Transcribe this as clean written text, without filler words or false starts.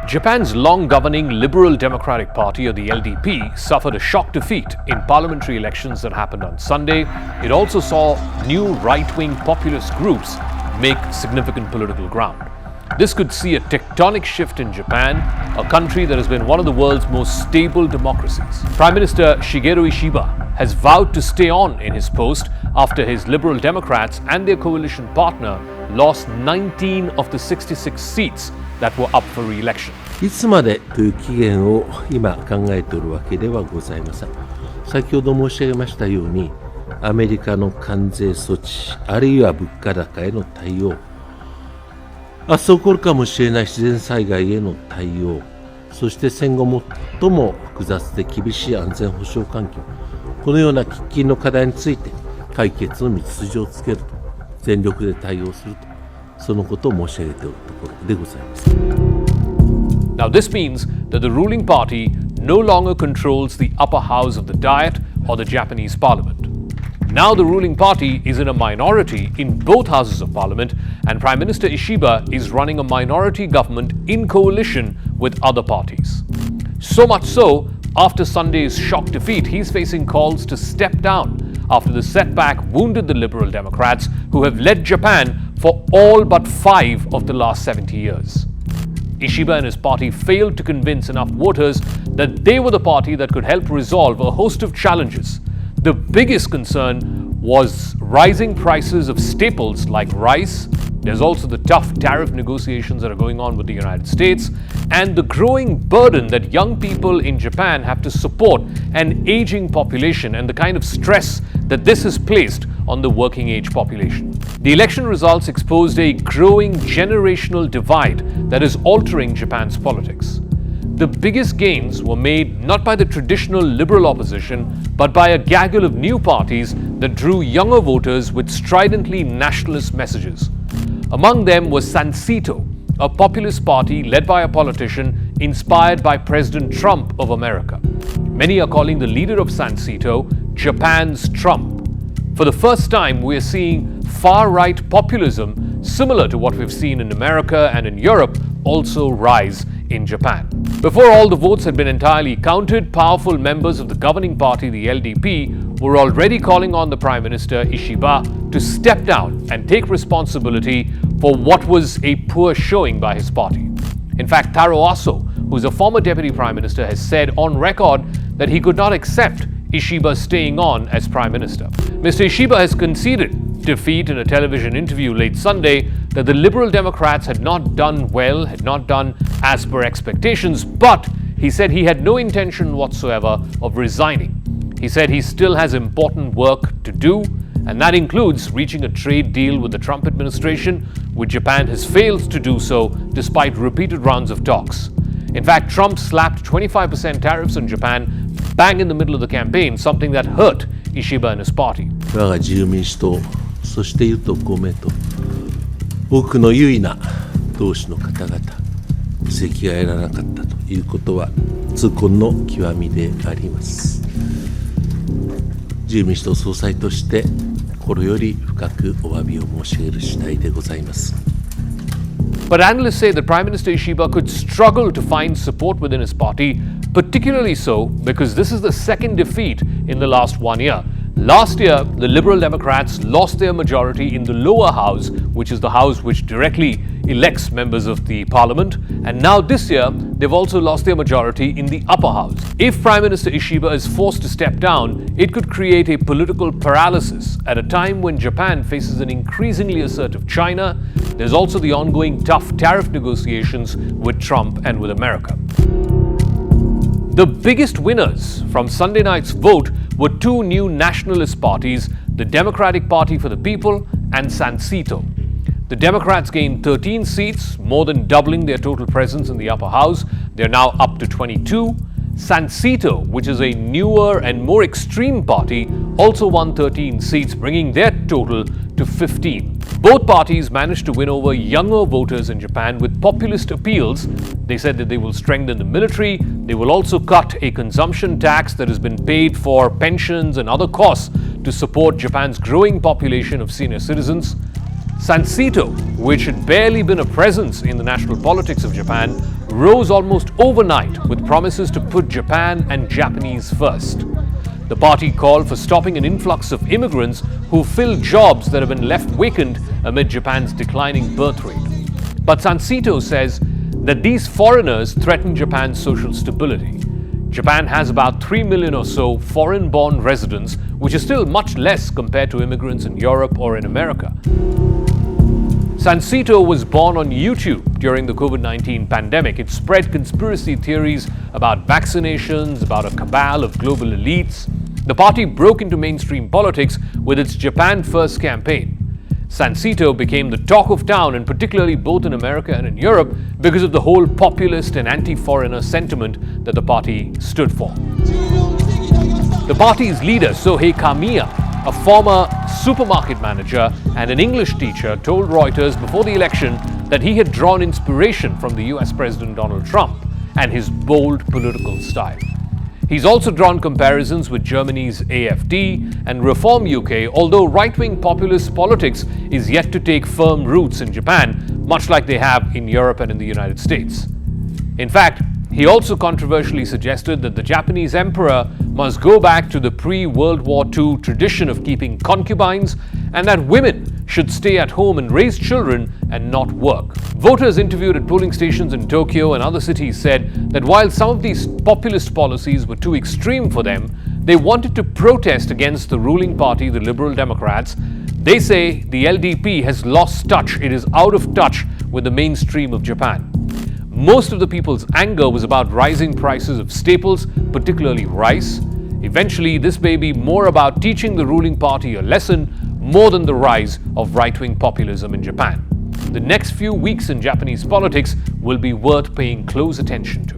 Japan's long-governing Liberal Democratic Party, or the LDP, suffered a shock defeat in parliamentary elections that happened on Sunday. It also saw new right-wing populist groups make significant political ground. This could see a tectonic shift in Japan, a country that has been one of the world's most stable democracies. Prime Minister Shigeru Ishiba has vowed to stay on in his post after his Liberal Democrats and their coalition partner lost 19 of the 66 seats that were up for re-election. いつまでという期限を今考えておるわけではございません。先ほど申し上げましたように、アメリカの関税措置、あるいは物価高への対応、明日起こるかもしれない自然災害への対応、そして戦後最も複雑で厳しい安全保障環境、このような喫緊の課題について解決の道筋をつけると、全力で対応すると、そのことを申し上げておるところでございます。Now this means that the ruling party no longer controls the upper house of the Diet or the Japanese parliament. Now the ruling party is in a minority in both houses of parliament, and Prime Minister Ishiba is running a minority government in coalition with other parties. So much so, after Sunday's shock defeat, he's facing calls to step down after the setback wounded the Liberal Democrats, who have led Japan for all but 5 of the last 70 years. Ishiba and his party failed to convince enough voters that they were the party that could help resolve a host of challenges. The biggest concern was rising prices of staples like rice. There's also the tough tariff negotiations that are going on with the United States, and the growing burden that young people in Japan have to support an aging population and the kind of stress that this has placed on the working age population. The election results exposed a growing generational divide that is altering Japan's politics. The biggest gains were made not by the traditional liberal opposition, but by a gaggle of new parties that drew younger voters with stridently nationalist messages. Among them was Sansito, a populist party led by a politician inspired by President Trump of America. Many are calling the leader of Sansito Japan's Trump. For the first time, we are seeing far-right populism, similar to what we've seen in America and in Europe, also rise in Japan. Before all the votes had been entirely counted, powerful members of the governing party, the LDP, were already calling on the Prime Minister Ishiba to step down and take responsibility for what was a poor showing by his party. In fact, Taro Aso, who is a former Deputy Prime Minister, has said on record that he could not accept Ishiba staying on as Prime Minister. Mr. Ishiba has conceded defeat in a television interview late Sunday that the Liberal Democrats had not done well, had not done as per expectations, but he said he had no intention whatsoever of resigning. He said he still has important work to do, and that includes reaching a trade deal with the Trump administration, which Japan has failed to do so despite repeated rounds of talks. In fact, Trump slapped 25% tariffs on Japan bang in the middle of the campaign, something that hurt Ishiba and his party. 我が自由民主党、そして与党公明党、多くの優位な同志の方々、席が得られなかったということは痛恨の極みであります。自由民主党総裁として心より深くお詫びを申し上げる次第でございます。But analysts say that Prime Minister Ishiba could struggle to find support within his party, particularly so because this is the second defeat in the last 1 year. Last year, the Liberal Democrats lost their majority in the lower house, which is the house which directly elects members of the parliament. And now this year, they've also lost their majority in the upper house. If Prime Minister Ishiba is forced to step down, it could create a political paralysis at a time when Japan faces an increasingly assertive China. There's also the ongoing tough tariff negotiations with Trump and with America. The biggest winners from Sunday night's vote were two new nationalist parties, the Democratic Party for the People and Sansito. The Democrats gained 13 seats, more than doubling their total presence in the upper house. They're now up to 22. Sansito, which is a newer and more extreme party, also won 13 seats, bringing their total to 15. Both parties managed to win over younger voters in Japan with populist appeals. They said that they will strengthen the military. They will also cut a consumption tax that has been paid for pensions and other costs to support Japan's growing population of senior citizens. Sansito, which had barely been a presence in the national politics of Japan, rose almost overnight with promises to put Japan and Japanese first. The party called for stopping an influx of immigrants who fill jobs that have been left vacant amid Japan's declining birth rate. But Sansito says that these foreigners threaten Japan's social stability. Japan has about 3 million or so foreign-born residents, which is still much less compared to immigrants in Europe or in America. Sansito was born on YouTube during the COVID-19 pandemic. It spread conspiracy theories about vaccinations, about a cabal of global elites. The party broke into mainstream politics with its Japan First campaign. Sansito became the talk of town, and particularly both in America and in Europe, because of the whole populist and anti-foreigner sentiment that the party stood for. The party's leader, Sohei Kamiya, a former supermarket manager and an English teacher, told Reuters before the election that he had drawn inspiration from the US President Donald Trump and his bold political style. He's also drawn comparisons with Germany's AfD and Reform UK, although right-wing populist politics is yet to take firm roots in Japan, much like they have in Europe and in the United States. In fact, he also controversially suggested that the Japanese emperor must go back to the pre-World War II tradition of keeping concubines, and that women should stay at home and raise children and not work. Voters interviewed at polling stations in Tokyo and other cities said that while some of these populist policies were too extreme for them, they wanted to protest against the ruling party, the Liberal Democrats. They say the LDP has lost touch. It is out of touch with the mainstream of Japan. Most of the people's anger was about rising prices of staples, particularly rice. Eventually, this may be more about teaching the ruling party a lesson more than the rise of right-wing populism in Japan. The next few weeks in Japanese politics will be worth paying close attention to.